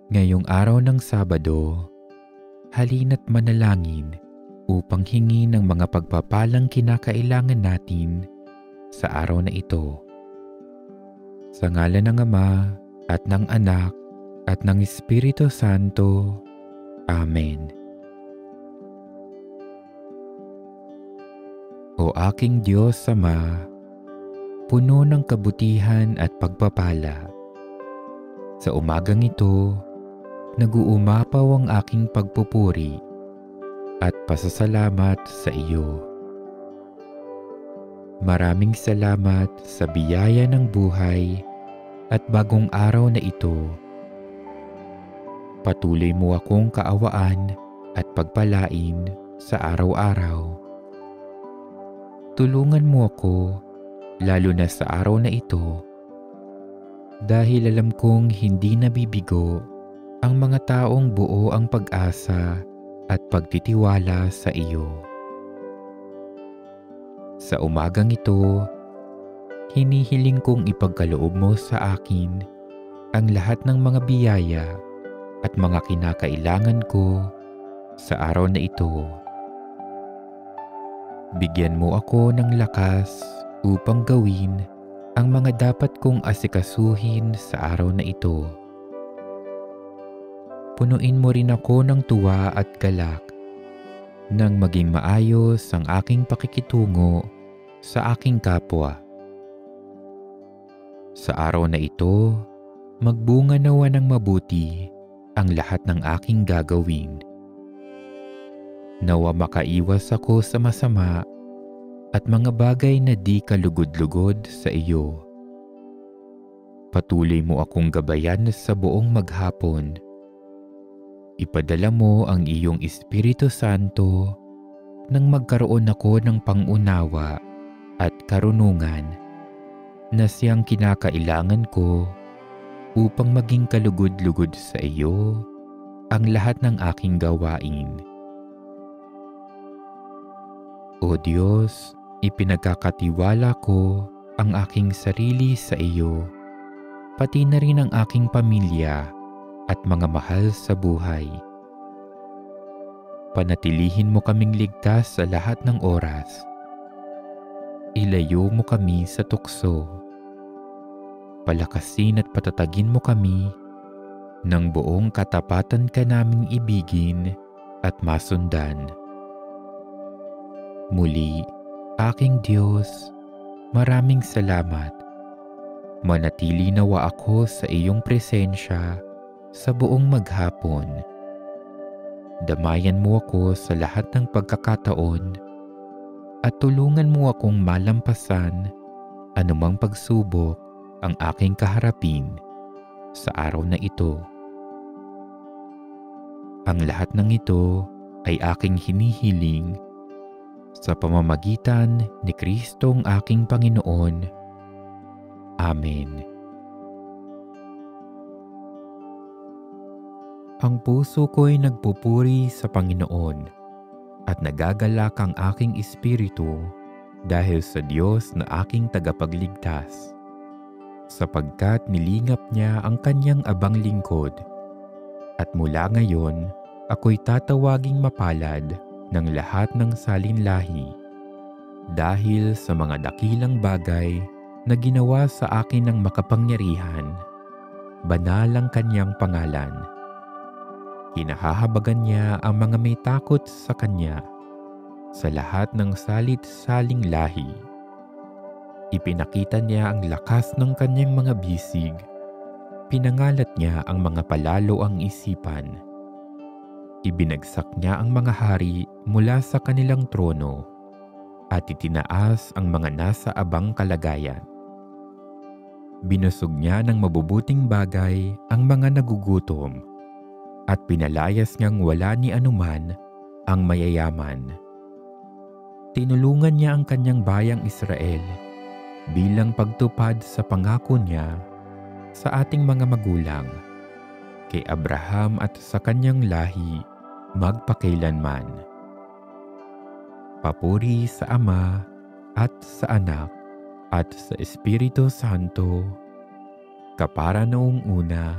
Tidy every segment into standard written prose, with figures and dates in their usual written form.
Ngayong araw ng Sabado, halina't manalangin upang hingi ng mga pagpapalang kinakailangan natin sa araw na ito. Sa ngalan ng Ama at ng Anak at ng Espiritu Santo. Amen. O aking Diyos Ama, puno ng kabutihan at pagpapala, sa umagang ito, nag-uumapaw ang aking pagpupuri at pasasalamat sa iyo. Maraming salamat sa biyaya ng buhay at bagong araw na ito. Patuloy mo akong kaawaan at pagpalain sa araw-araw. Tulungan mo ako, lalo na sa araw na ito, dahil alam kong hindi nabibigo ang mga taong buo ang pag-asa at pagtitiwala sa iyo. Sa umagang ito, hinihiling kong ipagkaloob mo sa akin ang lahat ng mga biyaya at mga kinakailangan ko sa araw na ito. Bigyan mo ako ng lakas upang gawin ang mga dapat kong asikasuhin sa araw na ito. Punuin mo rin ako ng tuwa at galak nang maging maayos ang aking pakikitungo sa aking kapwa. Sa araw na ito, magbunga nawa ng mabuti ang lahat ng aking gagawin. Nawa makaiwas ako sa masama at mga bagay na di kalugod-lugod sa iyo. Patuloy mo akong gabayan sa buong maghapon. Ipadala mo ang iyong Espiritu Santo nang magkaroon ako ng pangunawa at karunungan na siyang kinakailangan ko upang maging kalugod-lugod sa iyo ang lahat ng aking gawain. O Diyos, ipinagkakatiwala ko ang aking sarili sa iyo, pati na rin ang aking pamilya at mga mahal sa buhay. Panatilihin mo kaming ligtas sa lahat ng oras. Ilayo mo kami sa tukso. Palakasin at patatagin mo kami ng buong katapatan ka naming ibigin at masundan. Muli, aking Diyos, maraming salamat. Manatili nawa ako sa iyong presensya sa buong maghapon. Damayan mo ako sa lahat ng pagkakataon at tulungan mo akong malampasan anumang pagsubok ang aking kaharapin sa araw na ito. Ang lahat ng ito ay aking hinihiling sa pamamagitan ni Kristong aking Panginoon. Amen. Ang puso ko'y nagpupuri sa Panginoon at nagagalak ang aking espiritu dahil sa Diyos na aking tagapagligtas, sapagkat nilingap niya ang kanyang abang lingkod. At mula ngayon, ako'y tatawaging mapalad ng lahat ng salinlahi dahil sa mga dakilang bagay na ginawa sa akin ng makapangyarihan. Banal ang kanyang pangalan. Hinahahabagan niya ang mga may takot sa kanya sa lahat ng salit-saling lahi. Ipinakita niya ang lakas ng kanyang mga bisig. Pinangalat niya ang mga palalo ang isipan. Ibinagsak niya ang mga hari mula sa kanilang trono at itinaas ang mga nasa abang kalagayan. Binusog niya ng mabubuting bagay ang mga nagugutom at pinalayas niyang wala ni anuman ang mayayaman. Tinulungan niya ang kanyang bayang Israel bilang pagtupad sa pangako niya sa ating mga magulang, kay Abraham at sa kanyang lahi magpakailanman. Papuri sa Ama at sa Anak at sa Espiritu Santo, kapara noong una,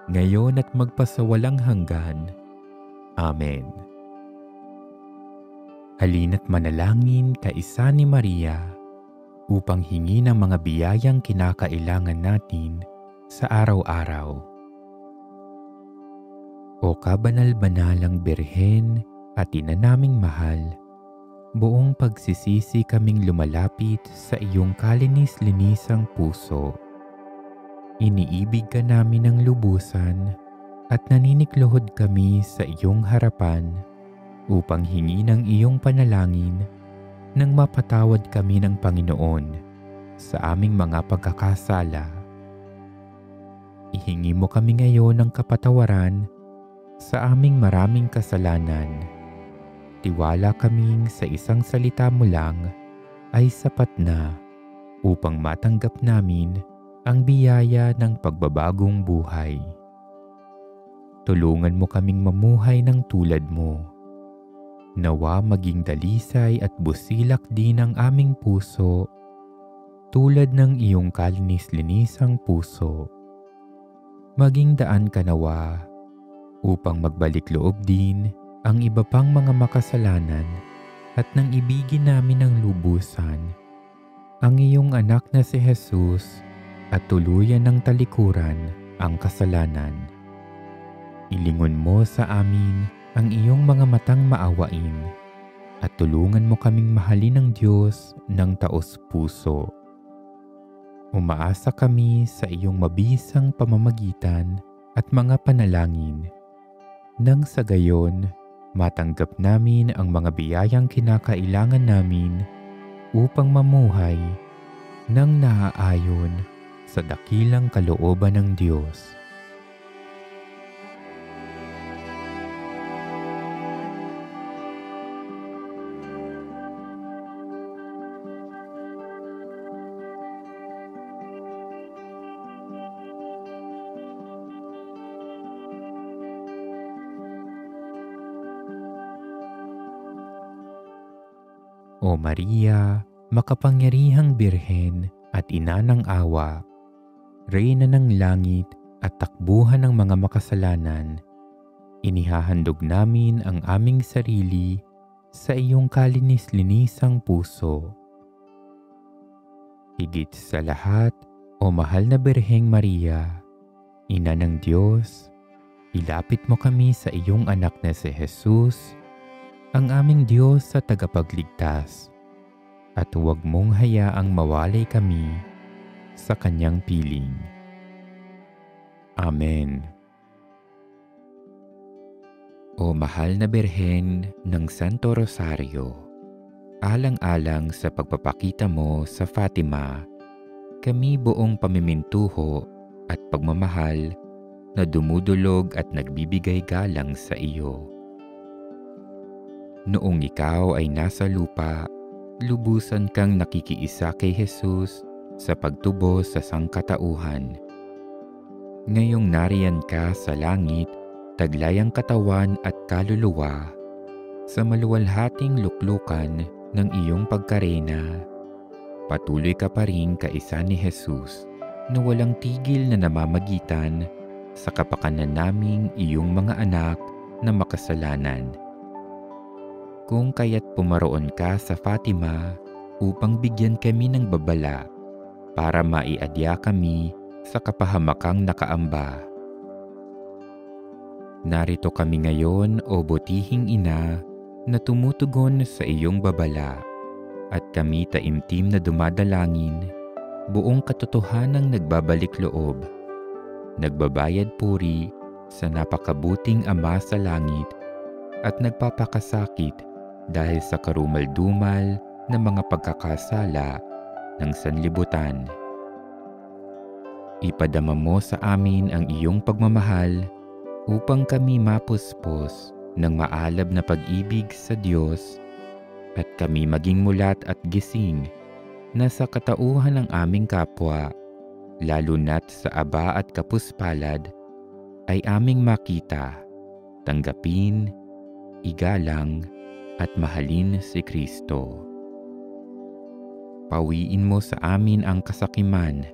ngayon at magpasawalang hanggan. Amen. Halina't manalangin kaisa ni Maria upang hingi ng mga biyayang kinakailangan natin sa araw-araw. O kabanal-banalang Birhen at Ina naming mahal, buong pagsisisi kaming lumalapit sa iyong kalinis-linisang puso. Iniibig ka namin ng lubusan at naninikluhod kami sa iyong harapan upang hingi ng iyong panalangin nang mapatawad kami ng Panginoon sa aming mga pagkakasala. Ihingi mo kami ngayon ng kapatawaran sa aming maraming kasalanan. Tiwala kaming sa isang salita mo lang ay sapat na upang matanggap namin ang biyaya ng pagbabagong buhay. Tulungan mo kaming mamuhay ng tulad mo. Nawa maging dalisay at busilak din ang aming puso tulad ng iyong kalinis-linisang puso. Maging daan ka nawa upang magbalik loob din ang iba pang mga makasalanan at nang ibigin namin ng lubusan ang iyong anak na si Jesus at tuluyan ng talikuran ang kasalanan. Ilingon mo sa amin ang iyong mga matang maawain at tulungan mo kaming mahalin ng Diyos ng taos-puso. Umaasa kami sa iyong mabisang pamamagitan at mga panalangin nang sa gayon matanggap namin ang mga biyayang kinakailangan namin upang mamuhay nang naaayon sa dakilang kalooban ng Diyos. O Maria, makapangyarihang Birhen at Ina ng Awa, Reyna ng Langit at takbuhan ng mga makasalanan, inihahandog namin ang aming sarili sa iyong kalinis-linisang puso. Higit sa lahat, o mahal na Birheng Maria, Ina ng Diyos, ilapit mo kami sa iyong anak na si Jesus, ang aming Diyos sa tagapagligtas, at huwag mong hayaang mawalay kami sa kanyang piling. Amen. O mahal na Birhen ng Santo Rosario, alang-alang sa pagpapakita mo sa Fatima, kami buong pamimintuho at pagmamahal na dumudulog at nagbibigay galang sa iyo. Noong ikaw ay nasa lupa, lubusan kang nakikiisa kay Jesus sa pagtubos sa sangkatauhan. Ngayong nariyan ka sa langit, taglay ang katawan at kaluluwa sa maluwalhating luklukan ng iyong pagkarena. Patuloy ka pa rin kaisa ni Jesus na walang tigil na namamagitan sa kapakanan naming iyong mga anak na makasalanan. Kung kaya't pumaroon ka sa Fatima upang bigyan kami ng babala para maiadya kami sa kapahamakang nakaamba. Narito kami ngayon, o butihing ina, na tumutugon sa iyong babala at kami taimtim na dumadalangin, buong katotohanang nagbabalik loob, nagbabayad puri sa napakabuting Ama sa langit at nagpapakasakit dahil sa karumal-dumal na mga pagkakasala ng sanlibutan. Ipadama mo sa amin ang iyong pagmamahal upang kami mapuspos ng maalab na pag-ibig sa Diyos at kami maging mulat at gising na sa katauhan ng aming kapwa, lalo na't sa aba at kapuspalad, ay aming makita, tanggapin, igalang, at mahalin si Kristo. Pawiin mo sa amin ang kasakiman,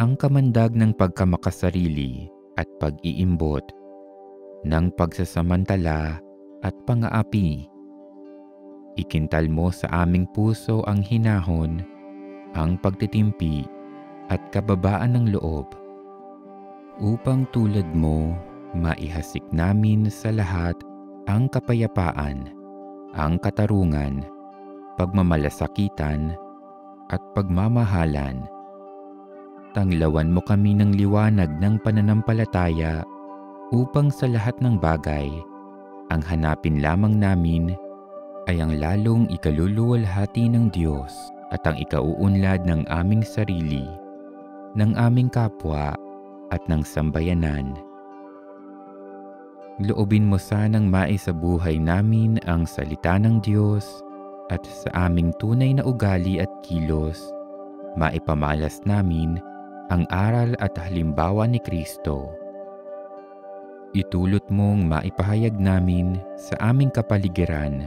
ang kamandag ng pagkamakasarili, at pag-iimbot, ng pagsasamantala at pang-aapi. Ikintal mo sa aming puso ang hinahon, ang pagtitimpi at kababaan ng loob, upang tulad mo maihasik namin sa lahat ang kapayapaan, ang katarungan, pagmamalasakitan at pagmamahalan. Tanglawan mo kami ng liwanag ng pananampalataya upang sa lahat ng bagay, ang hanapin lamang namin ay ang lalong ikaluluwalhati ng Diyos at ang ikauunlad ng aming sarili, ng aming kapwa at ng sambayanan. Loobin mo sanang maisabuhay namin ang salita ng Diyos at sa aming tunay na ugali at kilos, maipamalas namin ang aral at halimbawa ni Kristo. Itulot mong maipahayag namin sa aming kapaligiran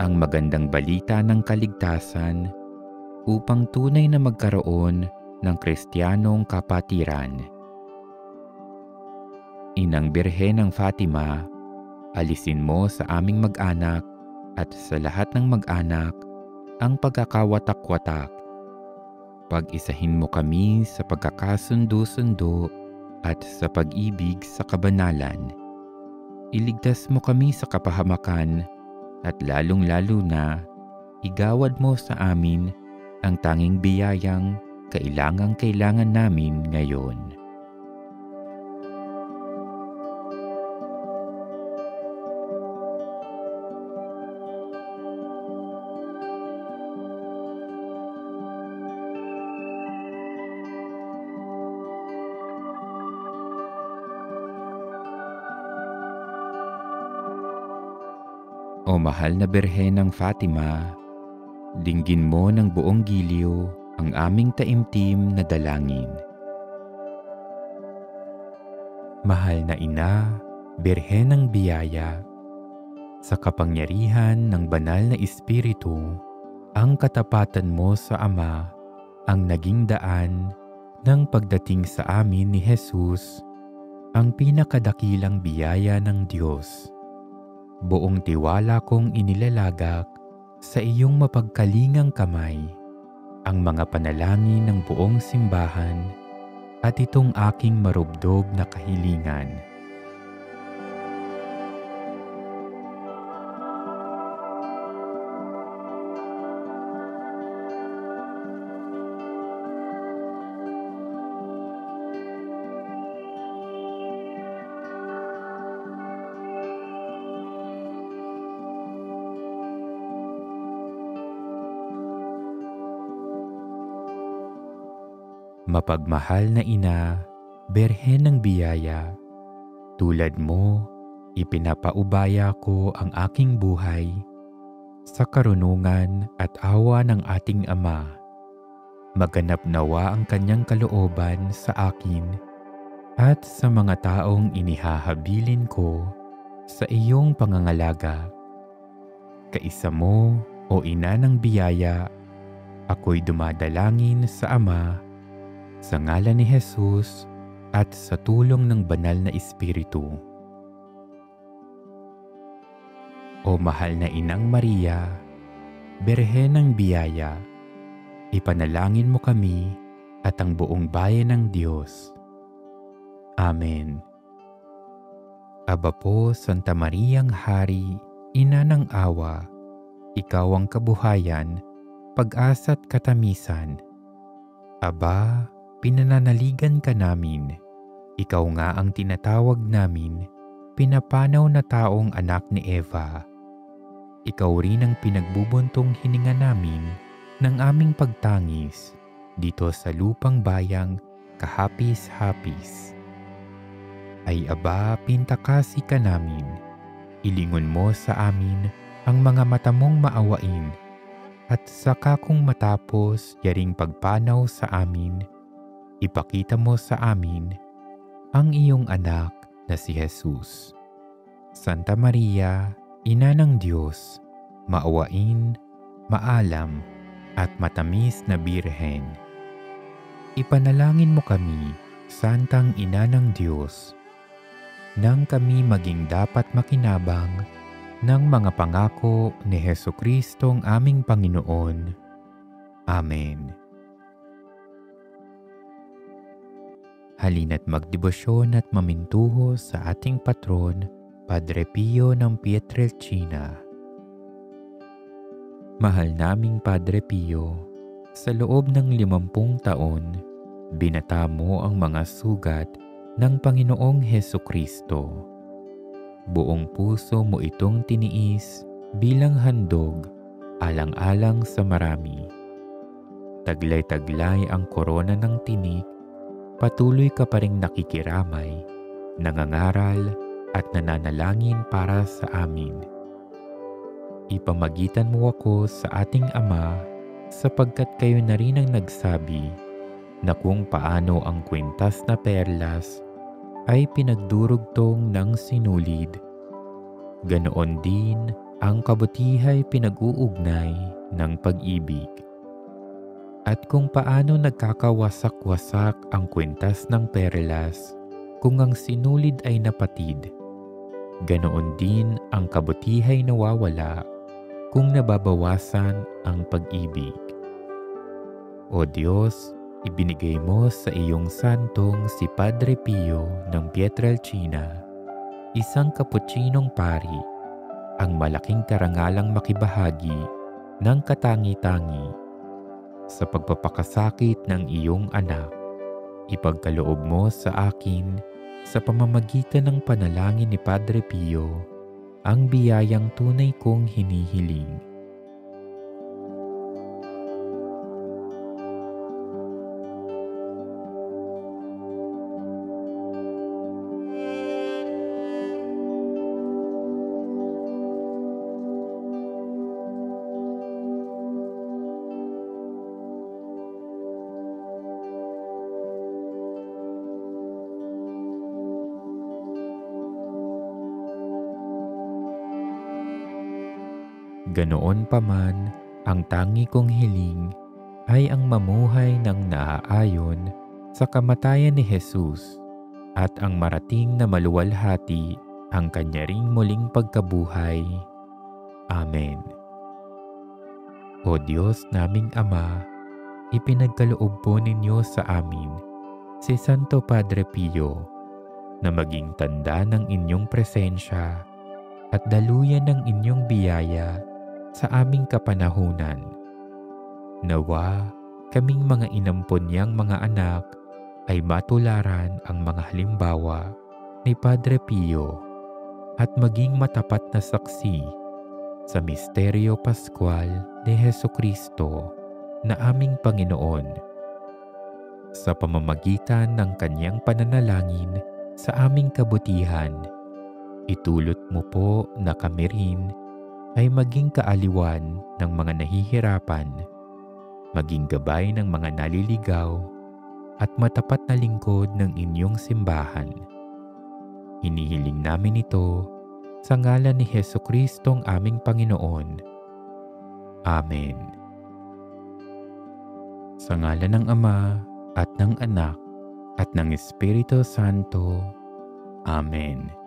ang magandang balita ng kaligtasan upang tunay na magkaroon ng Kristiyanong kapatiran. Inang Birhen ng Fatima, alisin mo sa aming mag-anak at sa lahat ng mag-anak ang pagkakawatak-watak. Pag-isahin mo kami sa pagkakasundo-sundo at sa pag-ibig sa kabanalan. Iligtas mo kami sa kapahamakan at lalong-lalo na igawad mo sa amin ang tanging biyayang kailangang-kailangan namin ngayon. O mahal na Birhen ng Fatima, dinggin mo ng buong giliw ang aming taimtim na dalangin. Mahal na Ina, Birhen ng Biyaya, sa kapangyarihan ng banal na Espiritu, ang katapatan mo sa Ama ang naging daan ng pagdating sa amin ni Jesus, ang pinakadakilang biyaya ng Diyos. Buong tiwala kong inilalagak sa iyong mapagkalingang kamay ang mga panalangin ng buong simbahan at itong aking marubdob na kahilingan. Mapagmahal na Ina, Birhen ng Biyaya, tulad mo, ipinapaubaya ko ang aking buhay sa karunungan at awa ng ating Ama. Maganap nawa ang kanyang kalooban sa akin at sa mga taong inihahabilin ko sa iyong pangangalaga. Kaisa mo, o Ina ng Biyaya, ako'y dumadalangin sa Ama, sa ngalan ni Jesus at sa tulong ng banal na Espiritu. O mahal na Inang Maria, Birhen ng Biyaya, ipanalangin mo kami at ang buong bayan ng Diyos. Amen. Aba po, Santa Mariang Hari, Ina ng Awa, ikaw ang kabuhayan, pag-asa't katamisan. Aba, pinananaligan ka namin. Ikaw nga ang tinatawag namin, pinapanaw na taong anak ni Eva. Ikaw rin ang pinagbubuntong hininga namin ng aming pagtangis dito sa lupang bayang kahapis-hapis. Ay aba, pintakasi ka namin. Ilingon mo sa amin ang mga mata mong maawain, at saka kung matapos yaring pagpanaw sa amin, ipakita mo sa amin ang iyong anak na si Jesus. Santa Maria, Ina ng Diyos, maawain, maalam, at matamis na Birhen. Ipanalangin mo kami, Santang Ina ng Diyos, nang kami maging dapat makinabang ng mga pangako ni Jesucristong aming Panginoon. Amen. Halina't magdebosyon at mamintuho sa ating patron, Padre Pio ng Pietrelcina. Mahal naming Padre Pio, sa loob ng 50 taon, binata mo ang mga sugat ng Panginoong Hesukristo. Buong puso mo itong tiniis bilang handog, alang-alang sa marami. Taglay-taglay ang korona ng tinik, patuloy ka pa ring nakikiramay, nangangaral at nananalangin para sa amin. Ipamagitan mo ako sa ating Ama sapagkat kayo na rin ang nagsabi na kung paano ang kwintas na perlas ay pinagdurugtong ng sinulid, ganoon din ang kabutihay pinag-uugnay ng pag-ibig. At kung paano nagkakawasak-wasak ang kwintas ng perlas kung ang sinulid ay napatid, ganoon din ang kabutihay nawawala kung nababawasan ang pag-ibig. O Diyos, ibinigay mo sa iyong santong si Padre Pio ng Pietrelcina, isang kaputsinong pari, ang malaking karangalang makibahagi ng katangi-tangi sa pagpapakasakit ng iyong anak. Ipagkaloob mo sa akin sa pamamagitan ng panalangin ni Padre Pio ang biyayang tunay kong hinihiling. Ganoon pa man, ang tangi kong hiling ay ang mamuhay ng naaayon sa kamatayan ni Jesus at ang marating na maluwalhati ang kanya ring muling pagkabuhay. Amen. O Diyos naming Ama, ipinagkaloob po ninyo sa amin si Santo Padre Pio na maging tanda ng inyong presensya at daluyan ng inyong biyaya sa aming kapanahunan. Nawa, kaming mga inampon niyang mga anak ay matularan ang mga halimbawa ni Padre Pio at maging matapat na saksi sa misteryo Pascual ni Hesukristo na aming Panginoon. Sa pamamagitan ng kanyang pananalangin sa aming kabutihan, itulot mo po na kami rin ay maging kaaliwan ng mga nahihirapan, maging gabay ng mga naliligaw, at matapat na lingkod ng inyong simbahan. Hinihiling namin ito sa ngalan ni Jesucristong aming Panginoon. Amen. Sa ngalan ng Ama at ng Anak at ng Espiritu Santo. Amen.